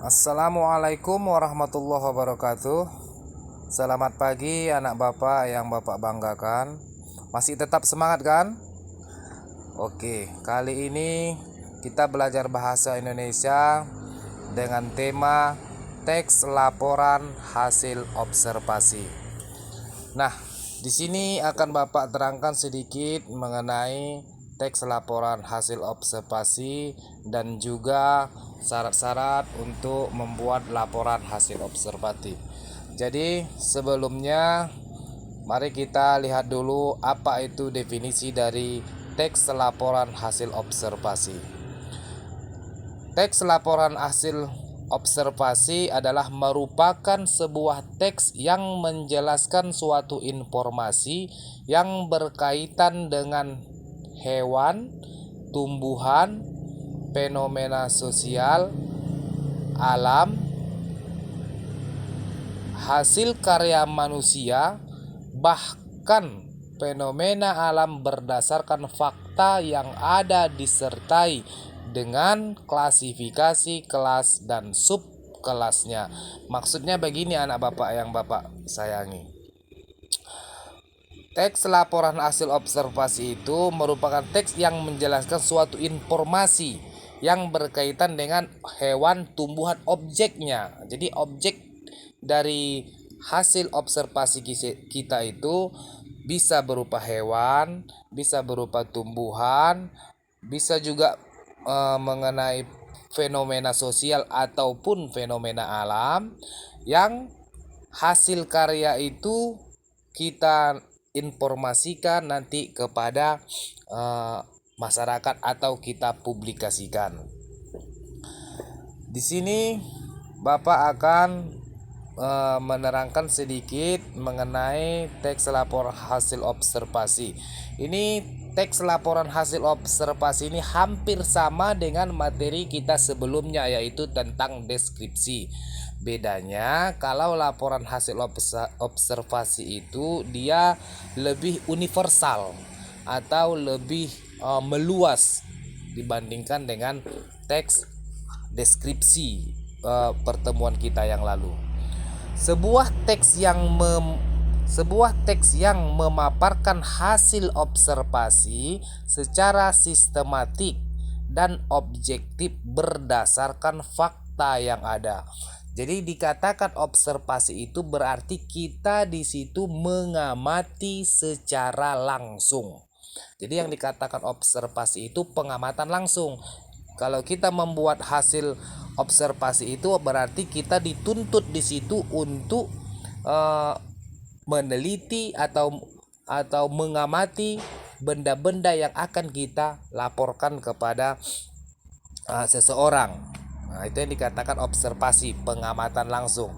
Assalamualaikum warahmatullahi wabarakatuh. Selamat pagi anak bapak yang bapak banggakan. Masih tetap semangat kan? Oke, kali ini kita belajar bahasa Indonesia dengan tema teks laporan hasil observasi. Nah, di sini akan bapak terangkan sedikit mengenai teks laporan hasil observasi dan juga syarat-syarat untuk membuat laporan hasil observasi. Jadi sebelumnya mari kita lihat dulu apa itu definisi dari teks laporan hasil observasi. Teks laporan hasil observasi adalah merupakan sebuah teks yang menjelaskan suatu informasi yang berkaitan dengan hewan, tumbuhan, fenomena sosial, alam, hasil karya manusia, bahkan fenomena alam berdasarkan fakta yang ada disertai dengan klasifikasi kelas dan subkelasnya. Maksudnya begini anak bapak yang bapak sayangi. Teks laporan hasil observasi itu merupakan teks yang menjelaskan suatu informasi yang berkaitan dengan hewan, tumbuhan, objeknya. Jadi objek dari hasil observasi kita itu bisa berupa hewan, bisa berupa tumbuhan, bisa juga mengenai fenomena sosial ataupun fenomena alam yang hasil karya itu kita informasikan nanti kepada masyarakat atau kita publikasikan. Di sini Bapak akan menerangkan sedikit mengenai teks laporan hasil observasi. Ini teks laporan hasil observasi ini hampir sama dengan materi kita sebelumnya, yaitu tentang deskripsi. Bedanya kalau laporan hasil observasi itu dia lebih universal atau lebih meluas dibandingkan dengan teks deskripsi pertemuan kita yang lalu. Sebuah teks yang memaparkan hasil observasi secara sistematik dan objektif berdasarkan fakta yang ada. Jadi dikatakan observasi itu berarti kita di situ mengamati secara langsung. Jadi yang dikatakan observasi itu pengamatan langsung. Kalau kita membuat hasil observasi itu berarti kita dituntut di situ untuk meneliti atau mengamati benda-benda yang akan kita laporkan kepada seseorang. Nah, itu yang dikatakan observasi, pengamatan langsung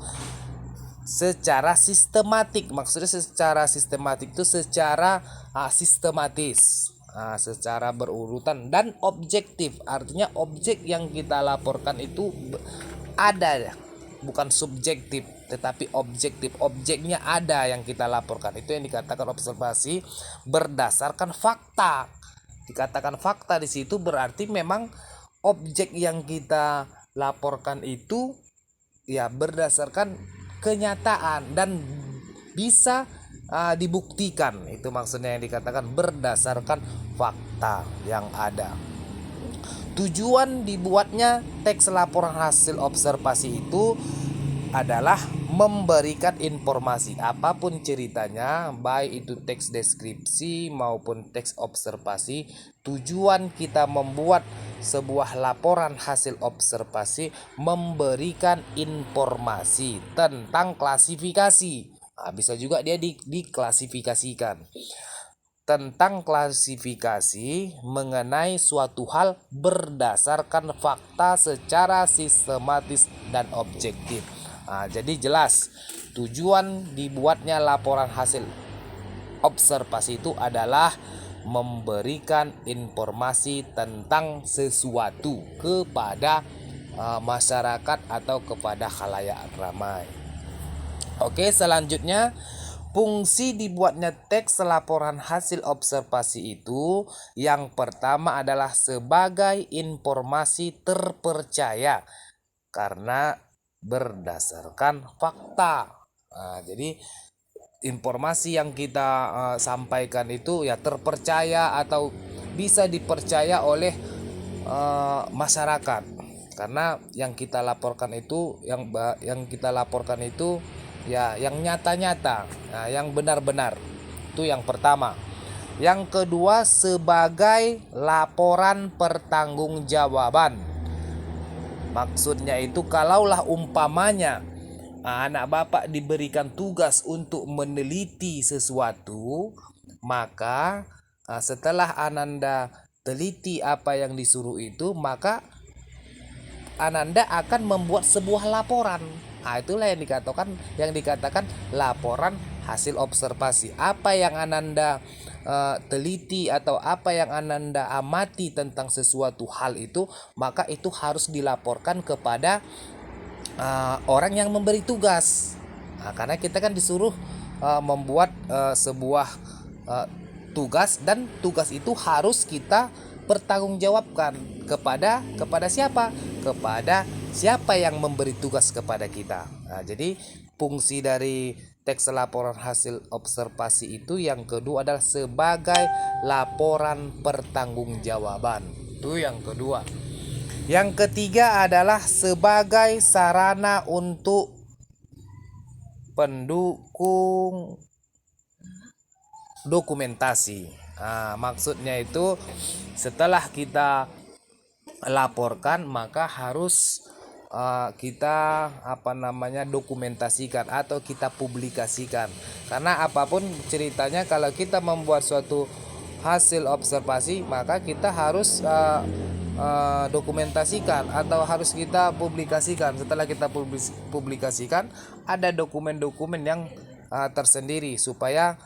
secara sistematik. Maksudnya secara sistematik itu secara sistematis, secara berurutan dan objektif. Artinya objek yang kita laporkan itu ada, bukan subjektif tetapi objektif. Objeknya ada yang kita laporkan. Itu yang dikatakan observasi berdasarkan fakta. Dikatakan fakta di situ berarti memang objek yang kita laporkan itu ya berdasarkan kenyataan dan bisa dibuktikan. Itu maksudnya yang dikatakan berdasarkan fakta yang ada. Tujuan dibuatnya teks laporan hasil observasi itu adalah memberikan informasi apapun ceritanya, baik itu teks deskripsi maupun teks observasi. Tujuan kita membuat sebuah laporan hasil observasi memberikan informasi tentang klasifikasi. Bisa juga dia diklasifikasikan tentang klasifikasi mengenai suatu hal berdasarkan fakta secara sistematis dan objektif. Jadi jelas tujuan dibuatnya laporan hasil observasi itu adalah memberikan informasi tentang sesuatu kepada masyarakat atau kepada khalayak ramai. Oke, selanjutnya fungsi dibuatnya teks laporan hasil observasi itu yang pertama adalah sebagai informasi terpercaya karena berdasarkan fakta. Nah, jadi informasi yang kita sampaikan itu ya terpercaya atau bisa dipercaya oleh masyarakat, karena yang kita laporkan itu yang kita laporkan itu ya yang nyata-nyata, nah, yang benar-benar. Itu yang pertama. Yang kedua, sebagai laporan pertanggungjawaban. Maksudnya itu kalaulah umpamanya anak bapak diberikan tugas untuk meneliti sesuatu, maka setelah Ananda teliti apa yang disuruh itu, maka Ananda akan membuat sebuah laporan. Nah, itulah yang dikatakan laporan hasil observasi. Apa yang Ananda teliti atau apa yang Ananda amati tentang sesuatu hal itu, maka itu harus dilaporkan kepada orang yang memberi tugas. Nah, karena kita kan disuruh membuat sebuah tugas, dan tugas itu harus kita pertanggungjawabkan kepada siapa? Kepada siapa yang memberi tugas kepada kita. Nah, jadi fungsi dari teks laporan hasil observasi itu yang kedua adalah sebagai laporan pertanggungjawaban. Itu yang kedua. Yang ketiga adalah sebagai sarana untuk pendukung dokumentasi. Nah, maksudnya itu setelah kita laporkan, maka harus kita dokumentasikan atau kita publikasikan. Karena apapun ceritanya, kalau kita membuat suatu hasil observasi, maka kita harus dokumentasikan atau harus kita publikasikan. Setelah kita publikasikan, ada dokumen-dokumen yang tersendiri supaya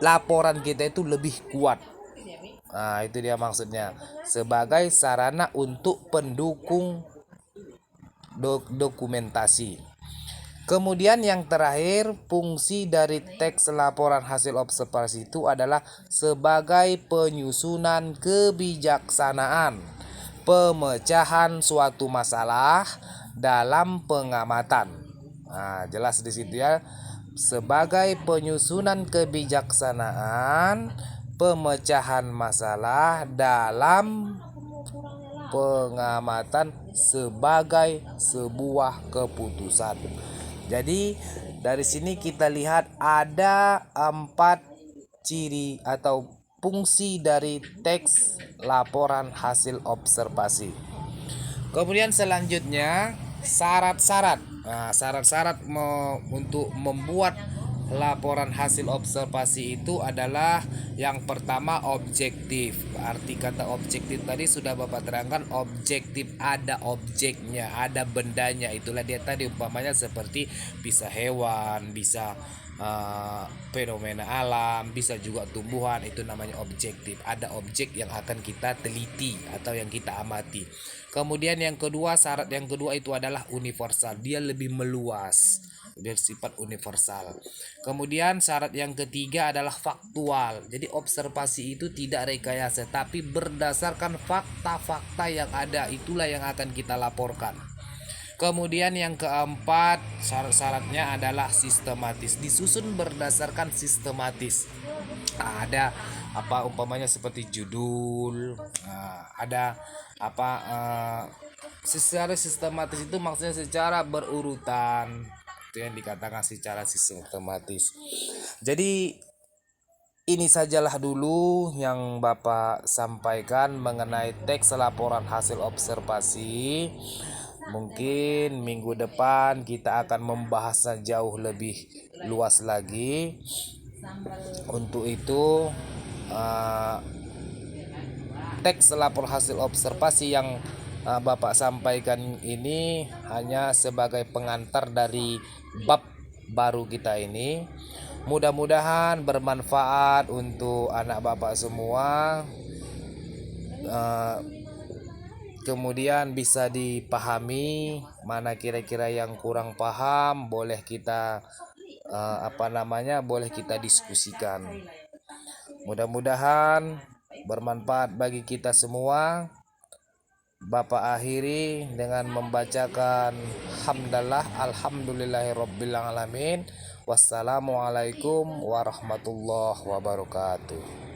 laporan kita itu lebih kuat. Nah, itu dia maksudnya, sebagai sarana untuk pendukung dokumentasi. Kemudian yang terakhir, fungsi dari teks laporan hasil observasi itu adalah sebagai penyusunan kebijaksanaan, pemecahan suatu masalah dalam pengamatan. Nah, jelas di situ ya, sebagai penyusunan kebijaksanaan, pemecahan masalah dalam pengamatan sebagai sebuah keputusan. Jadi dari sini kita lihat ada 4 ciri atau fungsi dari teks laporan hasil observasi. Kemudian selanjutnya syarat-syarat. Nah, syarat-syarat untuk membuat laporan hasil observasi itu adalah yang pertama objektif. Arti kata objektif tadi sudah Bapak terangkan, objektif, ada objeknya, ada bendanya. Itulah dia tadi, umpamanya seperti bisa hewan, bisa fenomena alam, bisa juga tumbuhan. Itu namanya objektif. Ada objek yang akan kita teliti atau yang kita amati. Kemudian yang kedua, syarat yang kedua itu adalah universal. Dia lebih meluas, bersifat universal. Kemudian syarat yang ketiga adalah faktual. Jadi observasi itu tidak rekayasa, tapi berdasarkan fakta-fakta yang ada, itulah yang akan kita laporkan. Kemudian yang keempat, syarat-syaratnya adalah sistematis, disusun berdasarkan sistematis. Ada umpamanya seperti judul, ada secara sistematis itu maksudnya secara berurutan. Itu yang dikatakan secara sistematis. Jadi ini sajalah dulu yang Bapak sampaikan mengenai teks laporan hasil observasi. Mungkin minggu depan kita akan membahasnya jauh lebih luas lagi. Untuk itu teks lapor hasil observasi yang Bapak sampaikan ini hanya sebagai pengantar dari bab baru kita ini. Mudah-mudahan bermanfaat untuk anak Bapak semua. Kemudian bisa dipahami, mana kira-kira yang kurang paham, boleh kita boleh kita diskusikan. Mudah-mudahan bermanfaat bagi kita semua. Bapak akhiri dengan membacakan hamdalah alhamdulillahirabbil alamin. Wassalamualaikum warahmatullahi wabarakatuh.